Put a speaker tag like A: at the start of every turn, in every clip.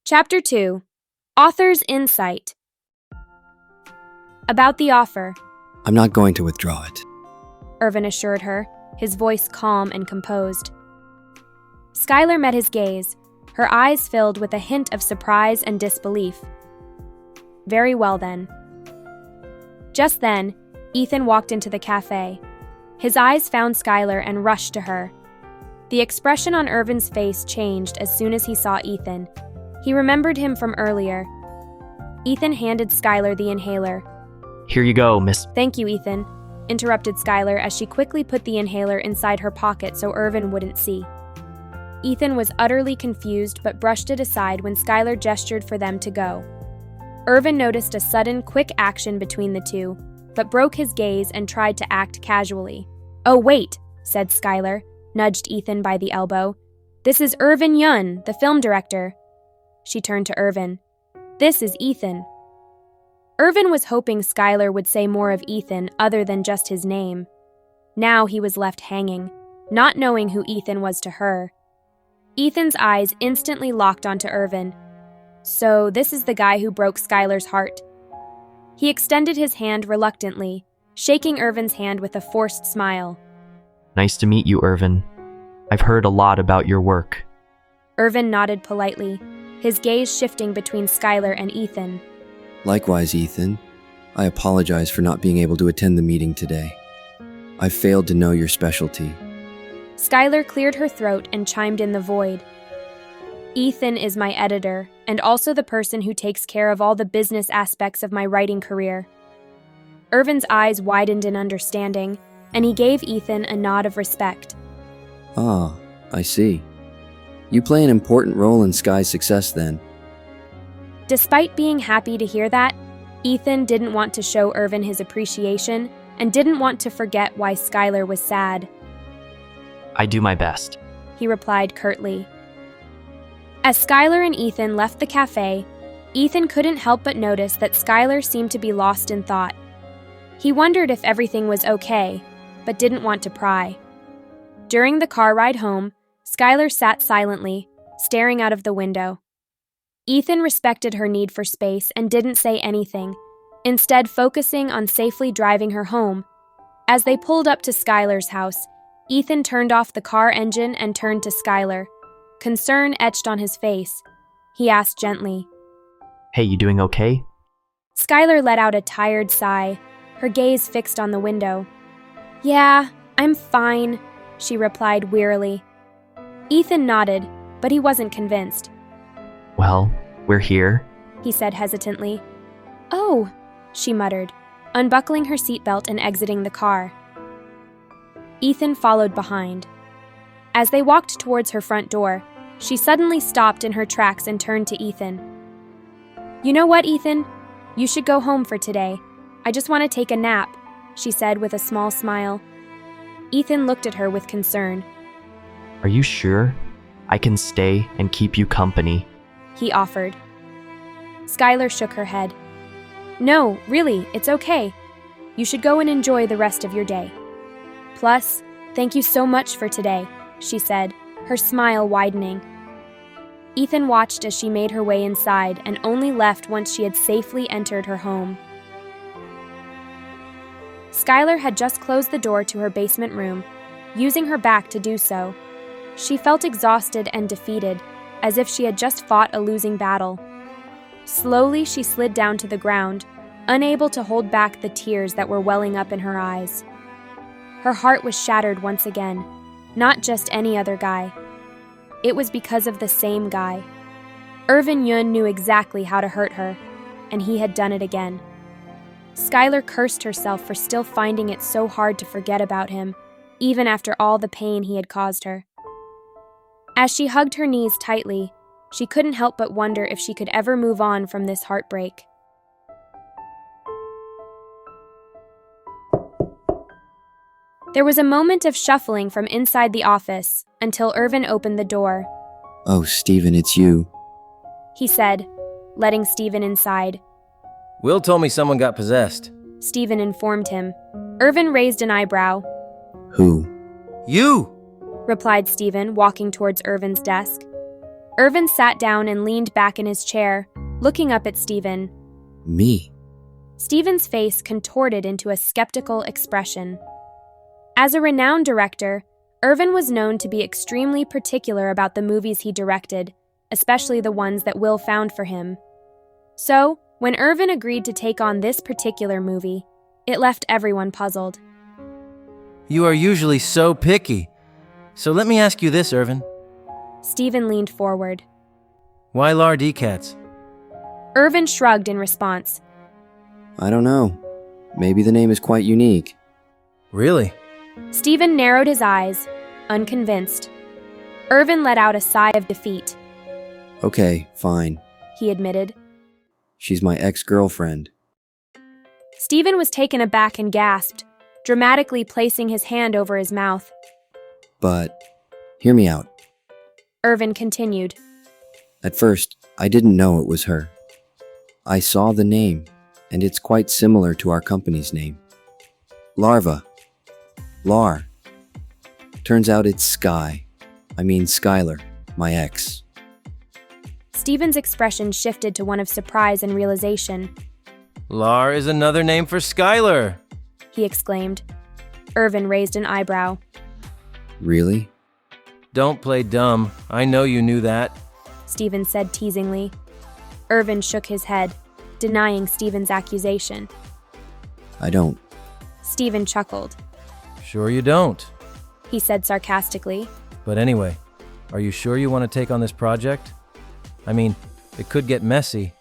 A: Chapter 2. Author's Insight. About the offer,
B: I'm not going to withdraw it.
A: Irvin assured her, his voice calm and composed. Skylar met his gaze, her eyes filled with a hint of surprise and disbelief. Very well then. Just then, Ethan walked into the cafe. His eyes found Skylar and rushed to her. The expression on Irvin's face changed as soon as he saw Ethan. He remembered him from earlier. Ethan handed Skylar the inhaler.
C: Here you go, miss.
A: Thank you, Ethan, interrupted Skylar as she quickly put the inhaler inside her pocket so Irvin wouldn't see. Ethan was utterly confused but brushed it aside when Skylar gestured for them to go. Irvin noticed a sudden, quick action between the two, but broke his gaze and tried to act casually. "Oh, wait," said Skylar, nudged Ethan by the elbow. "This is Irvin Yun, the film director." She turned to Irvin. "This is Ethan." Irvin was hoping Skylar would say more of Ethan other than just his name. Now he was left hanging, not knowing who Ethan was to her. Ethan's eyes instantly locked onto Irvin. So this is the guy who broke Skylar's heart. He extended his hand reluctantly, shaking Irvin's hand with a forced smile.
C: Nice to meet you, Irvin. I've heard a lot about your work.
A: Irvin nodded politely, his gaze shifting between Skylar and Ethan.
B: Likewise, Ethan. I apologize for not being able to attend the meeting today. I failed to know your specialty.
A: Skylar cleared her throat and chimed in the void. Ethan is my editor, and also the person who takes care of all the business aspects of my writing career. Irvin's eyes widened in understanding, and he gave Ethan a nod of respect.
B: Ah, I see. You play an important role in Sky's success then.
A: Despite being happy to hear that, Ethan didn't want to show Irvin his appreciation and didn't want to forget why Skylar was sad.
C: I do my best,
A: he replied curtly. As Skylar and Ethan left the cafe, Ethan couldn't help but notice that Skylar seemed to be lost in thought. He wondered if everything was okay, but didn't want to pry. During the car ride home, Skylar sat silently, staring out of the window. Ethan respected her need for space and didn't say anything, instead focusing on safely driving her home. As they pulled up to Skylar's house, Ethan turned off the car engine and turned to Skylar. Concern etched on his face. He asked gently,
C: Hey, you doing okay?
A: Skylar let out a tired sigh, her gaze fixed on the window. Yeah, I'm fine, she replied wearily. Ethan nodded, but he wasn't convinced.
C: Well, we're here,
A: he said hesitantly. Oh, she muttered, unbuckling her seatbelt and exiting the car. Ethan followed behind. As they walked towards her front door, she suddenly stopped in her tracks and turned to Ethan. You know what, Ethan? You should go home for today. I just want to take a nap, she said with a small smile. Ethan looked at her with concern.
C: Are you sure? I can stay and keep you company,
A: he offered. Skylar shook her head. No, really, it's okay. You should go and enjoy the rest of your day. Plus, thank you so much for today, she said, her smile widening. Ethan watched as she made her way inside and only left once she had safely entered her home. Skylar had just closed the door to her basement room, using her back to do so. She felt exhausted and defeated, as if she had just fought a losing battle. Slowly, she slid down to the ground, unable to hold back the tears that were welling up in her eyes. Her heart was shattered once again, not just any other guy. It was because of the same guy. Irvin Yun knew exactly how to hurt her, and he had done it again. Skylar cursed herself for still finding it so hard to forget about him, even after all the pain he had caused her. As she hugged her knees tightly, she couldn't help but wonder if she could ever move on from this heartbreak. There was a moment of shuffling from inside the office until Irvin opened the door.
B: Oh, Steven, it's you.
A: He said, letting Steven inside.
D: Will told me someone got possessed.
A: Steven informed him. Irvin raised an eyebrow.
B: Who?
D: You!
A: Replied Steven, walking towards Irvin's desk. Irvin sat down and leaned back in his chair, looking up at Steven.
B: Me?
A: Steven's face contorted into a skeptical expression. As a renowned director, Irvin was known to be extremely particular about the movies he directed, especially the ones that Will found for him. So, when Irvin agreed to take on this particular movie, it left everyone puzzled.
D: You are usually so picky. So let me ask you this, Irvin.
A: Steven leaned forward.
D: Why Lardicats?
A: Irvin shrugged in response.
B: I don't know. Maybe the name is quite unique.
D: Really?
A: Steven narrowed his eyes, unconvinced. Irvin let out a sigh of defeat.
B: Okay, fine.
A: He admitted.
B: She's my ex-girlfriend.
A: Steven was taken aback and gasped, dramatically placing his hand over his mouth.
B: But, hear me out.
A: Irvin continued.
B: At first, I didn't know it was her. I saw the name, and it's quite similar to our company's name. Larva. Lar. Turns out it's Sky. I mean Skylar, my ex.
A: Steven's expression shifted to one of surprise and realization.
D: Lar is another name for Skylar,
A: he exclaimed. Irvin raised an eyebrow.
B: Really?
D: Don't play dumb. I know you knew that.
A: Steven said teasingly. Irvin shook his head, denying Steven's accusation.
B: I don't.
A: Steven chuckled.
D: Sure you don't.
A: He said sarcastically.
D: But anyway, are you sure you want to take on this project? I mean, it could get messy.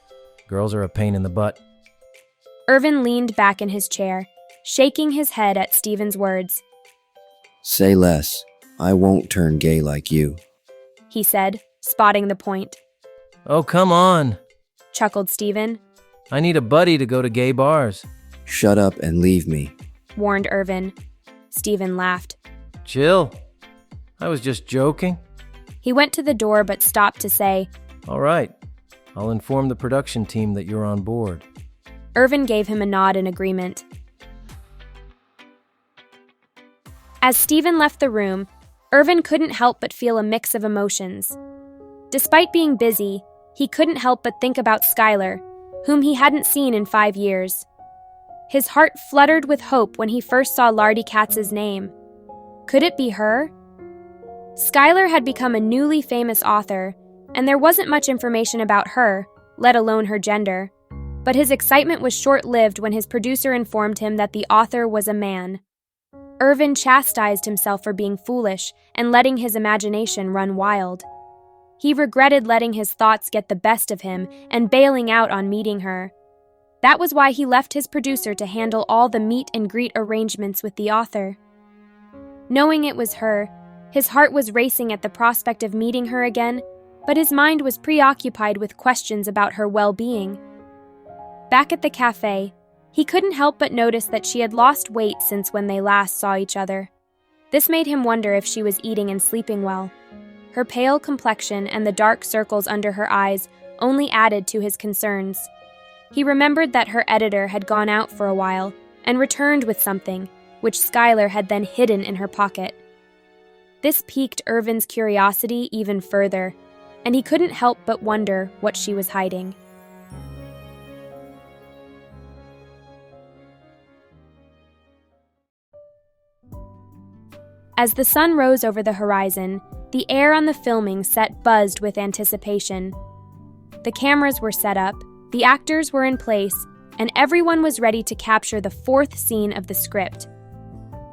D: Girls are a pain in the butt.
A: Irvin leaned back in his chair, shaking his head at Steven's words.
B: Say less. I won't turn gay like you,
A: he said, spotting the point.
D: Oh, come on,
A: chuckled Steven.
D: I need a buddy to go to gay bars.
B: Shut up and leave me,
A: warned Irvin. Steven laughed.
D: Chill. I was just joking.
A: He went to the door but stopped to say,
D: All right, I'll inform the production team that you're on board.
A: Irvin gave him a nod in agreement. As Steven left the room, Irvin couldn't help but feel a mix of emotions. Despite being busy, he couldn't help but think about Skylar, whom he hadn't seen in 5 years. His heart fluttered with hope when he first saw Lardy Katz's name. Could it be her? Skylar had become a newly famous author, and there wasn't much information about her, let alone her gender. But his excitement was short-lived when his producer informed him that the author was a man. Irvin chastised himself for being foolish and letting his imagination run wild. He regretted letting his thoughts get the best of him and bailing out on meeting her. That was why he left his producer to handle all the meet and greet arrangements with the author. Knowing it was her, his heart was racing at the prospect of meeting her again, but his mind was preoccupied with questions about her well-being. Back at the cafe, he couldn't help but notice that she had lost weight since when they last saw each other. This made him wonder if she was eating and sleeping well. Her pale complexion and the dark circles under her eyes only added to his concerns. He remembered that her editor had gone out for a while and returned with something, which Skylar had then hidden in her pocket. This piqued Irvin's curiosity even further, and he couldn't help but wonder what she was hiding. As the sun rose over the horizon, the air on the filming set buzzed with anticipation. The cameras were set up, the actors were in place, and everyone was ready to capture the 4th scene of the script.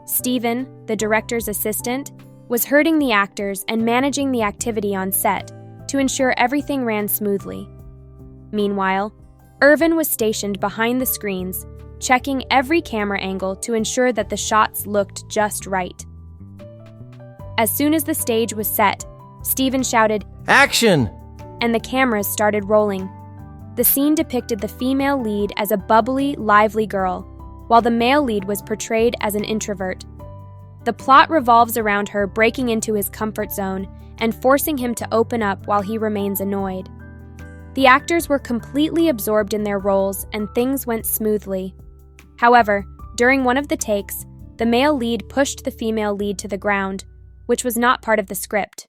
A: Steven, the director's assistant, was herding the actors and managing the activity on set to ensure everything ran smoothly. Meanwhile, Irvin was stationed behind the screens, checking every camera angle to ensure that the shots looked just right. As soon as the stage was set, Steven shouted,
D: Action!
A: And the cameras started rolling. The scene depicted the female lead as a bubbly, lively girl, while the male lead was portrayed as an introvert. The plot revolves around her breaking into his comfort zone and forcing him to open up while he remains annoyed. The actors were completely absorbed in their roles and things went smoothly. However, during one of the takes, the male lead pushed the female lead to the ground, which was not part of the script.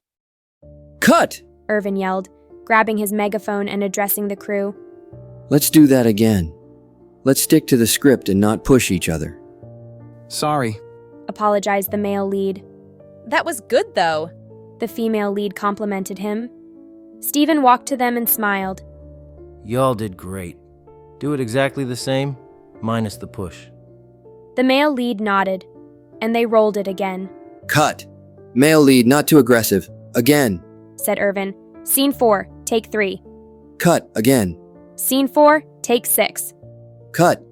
B: Cut!
A: Irvin yelled, grabbing his megaphone and addressing the crew.
B: Let's do that again. Let's stick to the script and not push each other.
E: Sorry.
A: Apologized the male lead.
F: That was good, though.
A: The female lead complimented him. Steven walked to them and smiled.
D: Y'all did great. Do it exactly the same, minus the push.
A: The male lead nodded, and they rolled it again.
B: Cut. Male lead, not too aggressive. Again.
A: Said Irvin. Scene 4, take 3.
B: Cut. Again.
A: Scene 4, take 6.
B: Cut.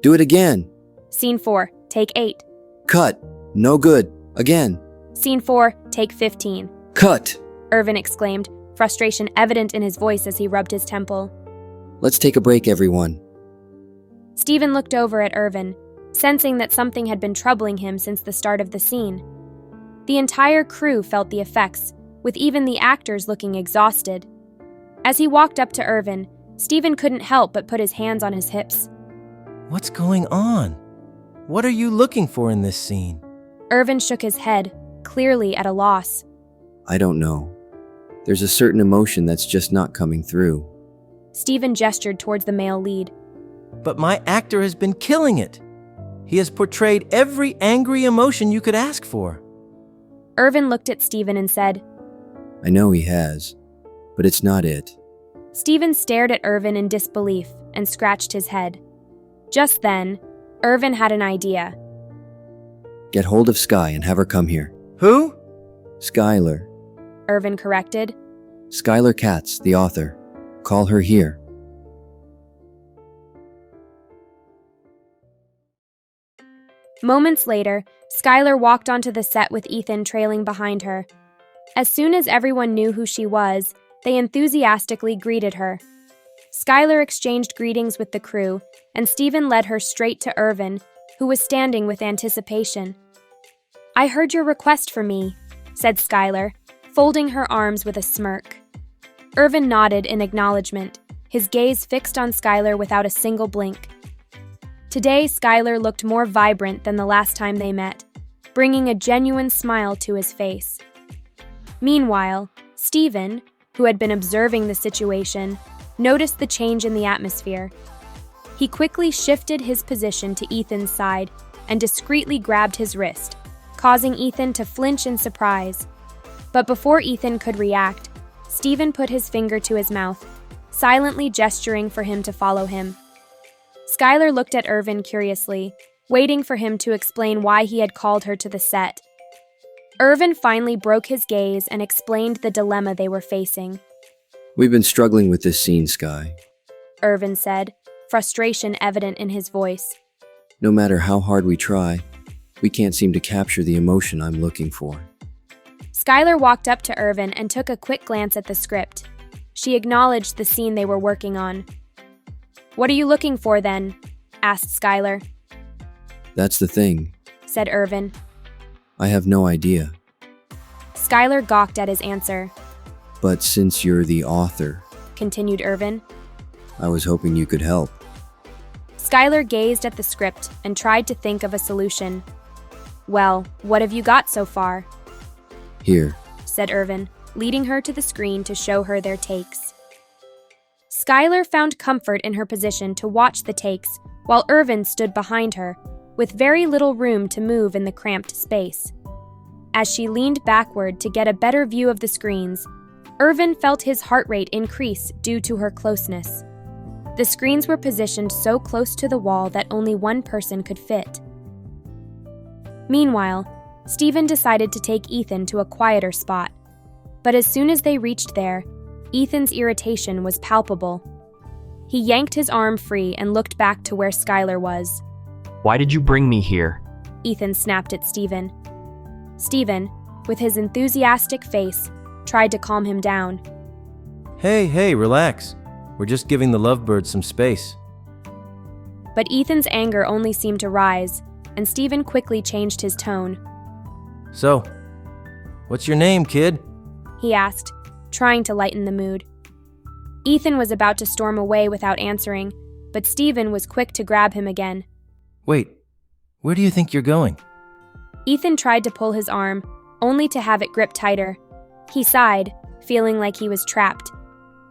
B: Do it again.
A: Scene 4, take 8.
B: Cut. No good. Again.
A: Scene 4, take 15.
B: Cut.
A: Irvin exclaimed, frustration evident in his voice as he rubbed his temple.
B: Let's take a break, everyone.
A: Steven looked over at Irvin, sensing that something had been troubling him since the start of the scene. The entire crew felt the effects, with even the actors looking exhausted. As he walked up to Irvin, Steven couldn't help but put his hands on his hips.
D: What's going on? What are you looking for in this scene?
A: Irvin shook his head, clearly at a loss.
B: I don't know. There's a certain emotion that's just not coming through.
A: Steven gestured towards the male lead.
D: But my actor has been killing it. He has portrayed every angry emotion you could ask for.
A: Irvin looked at Steven and said,
B: I know he has, but it's not it.
A: Steven stared at Irvin in disbelief and scratched his head. Just then, Irvin had an idea.
B: Get hold of Sky and have her come here.
D: Who?
B: Skylar.
A: Irvin corrected.
B: Skylar Katz, the author. Call her here.
A: Moments later, Skylar walked onto the set with Ethan trailing behind her. As soon as everyone knew who she was, they enthusiastically greeted her. Skylar exchanged greetings with the crew, and Steven led her straight to Irvin, who was standing with anticipation. I heard your request for me, said Skylar, folding her arms with a smirk. Irvin nodded in acknowledgement, his gaze fixed on Skylar without a single blink. Today, Skylar looked more vibrant than the last time they met, bringing a genuine smile to his face. Meanwhile, Steven, who had been observing the situation, noticed the change in the atmosphere. He quickly shifted his position to Ethan's side and discreetly grabbed his wrist, causing Ethan to flinch in surprise. But before Ethan could react, Steven put his finger to his mouth, silently gesturing for him to follow him. Skylar looked at Irvin curiously, waiting for him to explain why he had called her to the set. Irvin finally broke his gaze and explained the dilemma they were facing.
B: We've been struggling with this scene, Sky.
A: Irvin said, frustration evident in his voice.
B: No matter how hard we try, we can't seem to capture the emotion I'm looking for.
A: Skylar walked up to Irvin and took a quick glance at the script. She acknowledged the scene they were working on. What are you looking for, then? Asked Skylar.
B: That's the thing,
A: Said Irvin.
B: I have no idea.
A: Skylar gawked at his answer.
B: But since you're the author,
A: Continued Irvin.
B: I was hoping you could help.
A: Skylar gazed at the script and tried to think of a solution. Well, what have you got so far?
B: Here.
A: Said Irvin, leading her to the screen to show her their takes. Skylar found comfort in her position to watch the takes while Irvin stood behind her, with very little room to move in the cramped space. As she leaned backward to get a better view of the screens, Irvin felt his heart rate increase due to her closeness. The screens were positioned so close to the wall that only one person could fit. Meanwhile, Steven decided to take Ethan to a quieter spot. But as soon as they reached there, Ethan's irritation was palpable. He yanked his arm free and looked back to where Skylar was.
C: Why did you bring me here?
A: Ethan snapped at Steven. Steven, with his enthusiastic face, tried to calm him down.
D: Hey, relax. We're just giving the lovebirds some space.
A: But Ethan's anger only seemed to rise, and Steven quickly changed his tone.
D: So, what's your name, kid?
A: He asked, trying to lighten the mood. Ethan was about to storm away without answering, but Steven was quick to grab him again.
D: Wait, where do you think you're going?
A: Ethan tried to pull his arm, only to have it grip tighter. He sighed, feeling like he was trapped.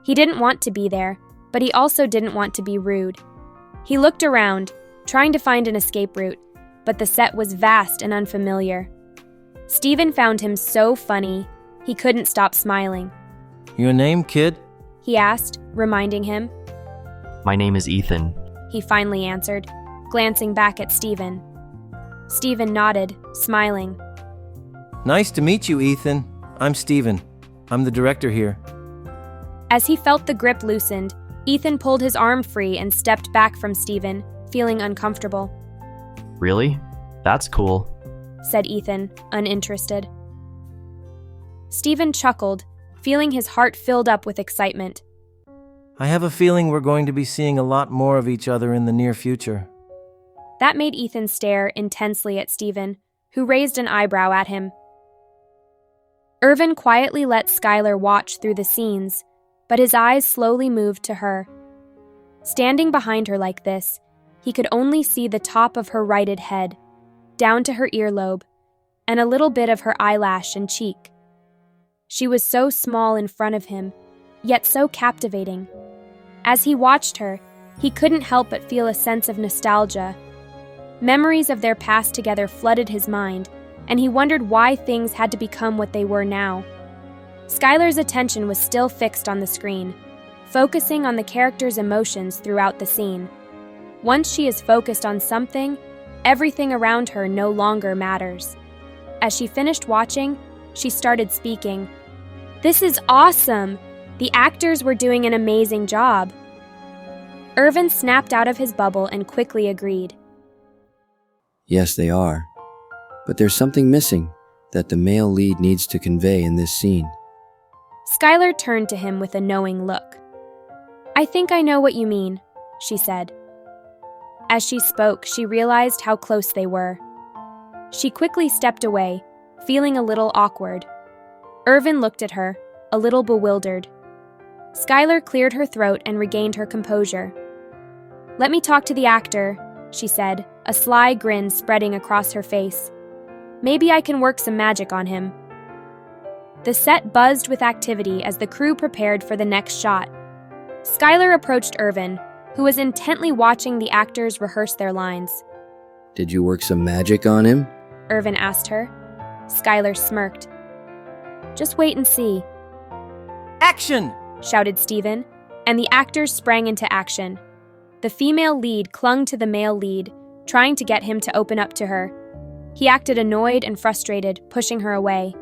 A: He didn't want to be there, but he also didn't want to be rude. He looked around, trying to find an escape route, but the set was vast and unfamiliar. Steven found him so funny, he couldn't stop smiling.
D: Your name, kid?
A: He asked, reminding him.
C: My name is Ethan.
A: He finally answered, glancing back at Steven. Steven nodded, smiling.
D: Nice to meet you, Ethan. I'm Steven. I'm the director here.
A: As he felt the grip loosened, Ethan pulled his arm free and stepped back from Steven, feeling uncomfortable.
C: Really? That's cool.
A: Said Ethan, uninterested. Steven chuckled, feeling his heart filled up with excitement.
D: I have a feeling we're going to be seeing a lot more of each other in the near future.
A: That made Ethan stare intensely at Steven, who raised an eyebrow at him. Irvin quietly let Skylar watch through the scenes, but his eyes slowly moved to her. Standing behind her like this, he could only see the top of her righted head, down to her earlobe, and a little bit of her eyelash and cheek. She was so small in front of him, yet so captivating. As he watched her, he couldn't help but feel a sense of nostalgia. Memories of their past together flooded his mind, and he wondered why things had to become what they were now. Skylar's attention was still fixed on the screen, focusing on the character's emotions throughout the scene. Once she is focused on something, everything around her no longer matters. As she finished watching, she started speaking. "This is awesome! The actors were doing an amazing job." Irvin snapped out of his bubble and quickly agreed.
B: Yes, they are. But there's something missing that the male lead needs to convey in this scene.
A: Skylar turned to him with a knowing look. "I think I know what you mean," she said. As she spoke, she realized how close they were. She quickly stepped away, feeling a little awkward. Irvin looked at her, a little bewildered. Skylar cleared her throat and regained her composure. "Let me talk to the actor," she said, a sly grin spreading across her face. "Maybe I can work some magic on him." The set buzzed with activity as the crew prepared for the next shot. Skylar approached Irvin, who was intently watching the actors rehearse their lines.
B: Did you work some magic on him?
A: Irvin asked her. Skylar smirked. "Just wait and see,"
D: Action!
A: shouted Steven, and the actors sprang into action. The female lead clung to the male lead, trying to get him to open up to her. He acted annoyed and frustrated, pushing her away.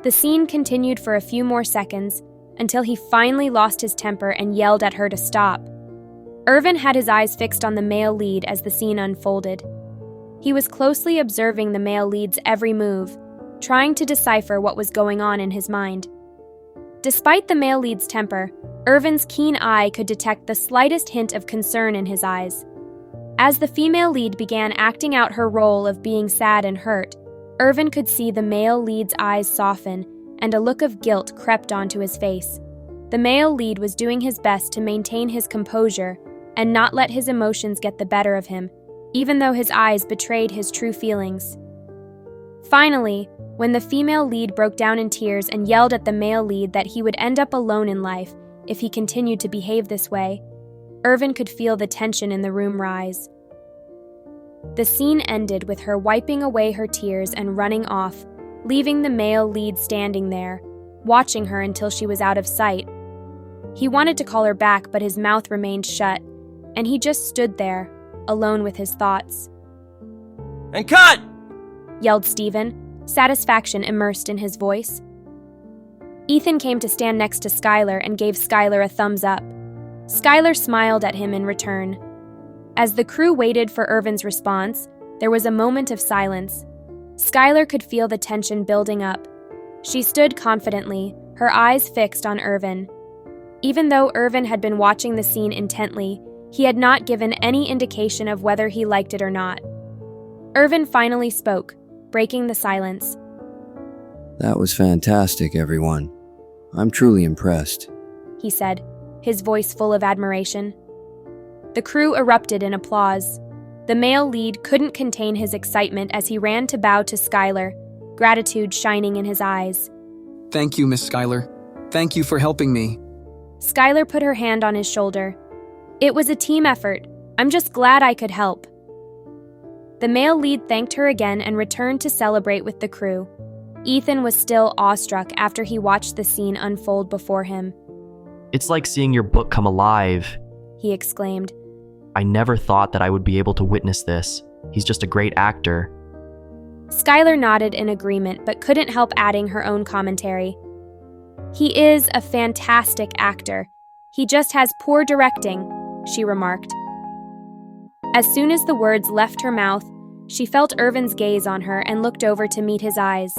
A: The scene continued for a few more seconds, until he finally lost his temper and yelled at her to stop. Irvin had his eyes fixed on the male lead as the scene unfolded. He was closely observing the male lead's every move, trying to decipher what was going on in his mind. Despite the male lead's temper, Irvin's keen eye could detect the slightest hint of concern in his eyes. As the female lead began acting out her role of being sad and hurt, Irvin could see the male lead's eyes soften, and a look of guilt crept onto his face. The male lead was doing his best to maintain his composure and not let his emotions get the better of him, even though his eyes betrayed his true feelings. Finally, when the female lead broke down in tears and yelled at the male lead that he would end up alone in life if he continued to behave this way, Irvin could feel the tension in the room rise. The scene ended with her wiping away her tears and running off, leaving the male lead standing there, watching her until she was out of sight. He wanted to call her back, but his mouth remained shut, and he just stood there, alone with his thoughts.
D: And cut!
A: Yelled Steven, satisfaction immersed in his voice. Ethan came to stand next to Skylar and gave Skylar a thumbs up. Skylar smiled at him in return. As the crew waited for Irvin's response, there was a moment of silence. Skylar could feel the tension building up. She stood confidently, her eyes fixed on Irvin. Even though Irvin had been watching the scene intently, he had not given any indication of whether he liked it or not. Irvin finally spoke, breaking the silence.
B: That was fantastic, everyone. I'm truly impressed.
A: He said, his voice full of admiration. The crew erupted in applause. The male lead couldn't contain his excitement as he ran to bow to Skylar, gratitude shining in his eyes.
E: Thank you, Miss Skylar. Thank you for helping me.
A: Skylar put her hand on his shoulder. It was a team effort. I'm just glad I could help. The male lead thanked her again and returned to celebrate with the crew. Ethan was still awestruck after he watched the scene unfold before him.
C: It's like seeing your book come alive,
A: He exclaimed.
C: I never thought that I would be able to witness this. He's just a great actor.
A: Skylar nodded in agreement but couldn't help adding her own commentary. He is a fantastic actor. He just has poor directing, she remarked. As soon as the words left her mouth, she felt Irvin's gaze on her and looked over to meet his eyes.